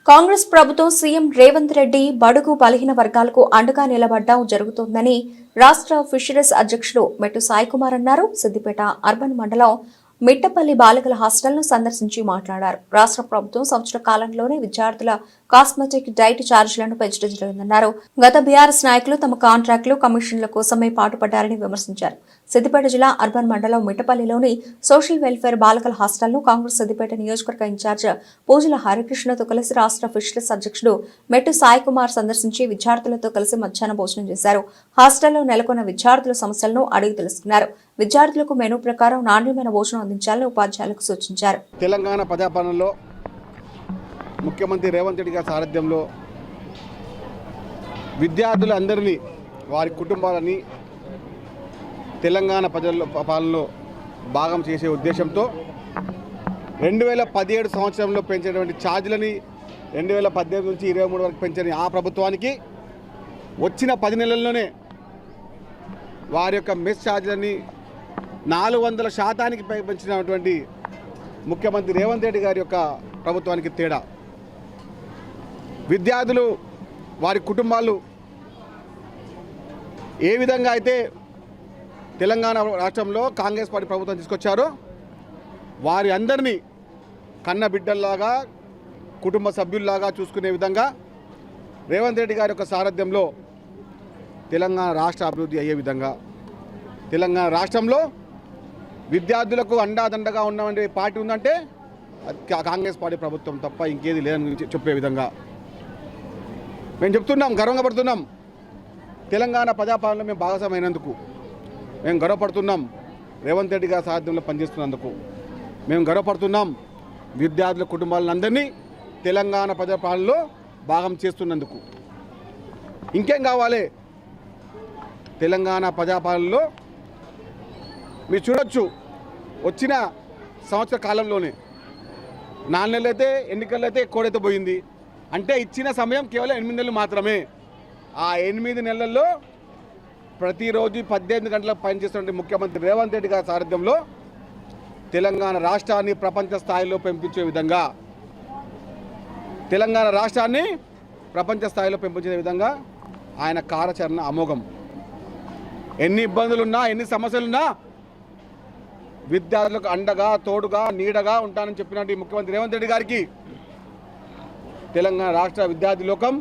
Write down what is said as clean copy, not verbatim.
కాంగ్రెస్ ప్రభుత్వం సీఎం రేవంత్ రెడ్డి బడుగు బలహీన వర్గాలకు అండగా నిలబడ్డం జరుగుతోందని రాష్ట్ర ఫిషరీస్ అధ్యక్షుడు మెట్టు సాయికుమార్ అన్నారు. సిద్దిపేట అర్బన్ మండలం మిట్టపల్లి బాలికల హాస్టల్ను సందర్శించి మాట్లాడారు. రాష్ట్ర ప్రభుత్వం సంవత్సర కాలంలోనే విద్యార్థుల కాస్మెటిక్ డైట్ ఛార్జీలను పెంచడం జరిగిందన్నారు. గత బీఆర్ఎస్ నాయకులు తమ కాంట్రాక్టులు కమిషన్ల కోసమే పాటుపడ్డారని విమర్శించారు. సిద్దిపేట జిల్లా అర్బన్ మండలం మిట్టపల్లిలోని సోషల్ వెల్ఫేర్ బాలికల హాస్టల్ను కాంగ్రెస్ సిద్దిపేట నియోజకవర్గ ఇన్ఛార్జ్ పూజల హరికృష్ణతో కలిసి రాష్ట్ర ఫిషరీస్ అధ్యక్షుడు మెట్టు సాయికుమార్ సందర్శించి విద్యార్థులతో కలిసి మధ్యాహ్న భోజనం చేశారు. హాస్టల్లో నెలకొన్న విద్యార్థుల సమస్యలను అడిగి తెలుసుకున్నారు. విద్యార్థులకు మెనూ ప్రకారం నాణ్యమైన భోజనం అందించాలని ఉపాధ్యాయులకు సూచించారు. తెలంగాణ ప్రజాపాలనలో ముఖ్యమంత్రి రేవంత్ రెడ్డి గారి సారథ్యంలో విద్యార్థులందరినీ వారి కుటుంబాలని తెలంగాణ ప్రజల పాలనలో భాగం చేసే ఉద్దేశంతో 2017 సంవత్సరంలో పెంచినటువంటి ఛార్జీలని 2018 నుంచి 23 వరకు పెంచిన ఆ ప్రభుత్వానికి వచ్చిన 10 నెలల్లోనే వారి యొక్క మెస్ ఛార్జీలని 400% పెంచినటువంటి ముఖ్యమంత్రి రేవంత్ రెడ్డి గారి యొక్క ప్రభుత్వానికి తేడా. విద్యార్థులు వారి కుటుంబాలు ఏ విధంగా అయితే తెలంగాణ రాష్ట్రంలో కాంగ్రెస్ పార్టీ ప్రభుత్వం తీసుకొచ్చారో వారి అందరినీ కన్న బిడ్డల్లాగా కుటుంబ సభ్యుల్లాగా చూసుకునే విధంగా రేవంత్ రెడ్డి గారి యొక్క సారథ్యంలో తెలంగాణ రాష్ట్ర అభివృద్ధి అయ్యే విధంగా తెలంగాణ రాష్ట్రంలో విద్యార్థులకు అండాదండగా ఉన్నటువంటి పార్టీ ఉందంటే కాంగ్రెస్ పార్టీ ప్రభుత్వం తప్ప ఇంకేది లేదని చెప్పే విధంగా మేము చెప్తున్నాం. గర్వంగా పడుతున్నాం. తెలంగాణ ప్రజాపాలనలో మేము భాగస్వామైనందుకు మేము గర్వపడుతున్నాం. రేవంత్ రెడ్డి గారి సారథ్యంలో పనిచేస్తున్నందుకు మేము గర్వపడుతున్నాం. విద్యార్థుల కుటుంబాలందరినీ తెలంగాణ ప్రజాపాలనలో భాగం చేస్తున్నందుకు ఇంకేం కావాలి? తెలంగాణ ప్రజాపాలనలో మీరు చూడొచ్చు, వచ్చిన సంవత్సర కాలంలోనే 4 నెలలు అయితే ఎన్నికల్లో అయితే ఎక్కువైతే పోయింది. అంటే ఇచ్చిన సమయం కేవలం 8 నెలలు మాత్రమే. ఆ 8 నెలల్లో ప్రతిరోజు 18 గంటలకు పనిచేస్తున్న ముఖ్యమంత్రి రేవంత్ రెడ్డి గారి సారథ్యంలో తెలంగాణ రాష్ట్రాన్ని ప్రపంచ స్థాయిలో పెంపించే విధంగా తెలంగాణ రాష్ట్రాన్ని ప్రపంచ స్థాయిలో పెంపించే విధంగా ఆయన కార్యాచరణ అమోఘం. ఎన్ని ఇబ్బందులున్నా ఎన్ని సమస్యలున్నా విద్యార్థులకు అండగా తోడుగా నీడగా ఉంటానని చెప్పినట్టు ముఖ్యమంత్రి రేవంత్ రెడ్డి గారికి తెలంగాణ రాష్ట్ర విద్యార్థి లోకం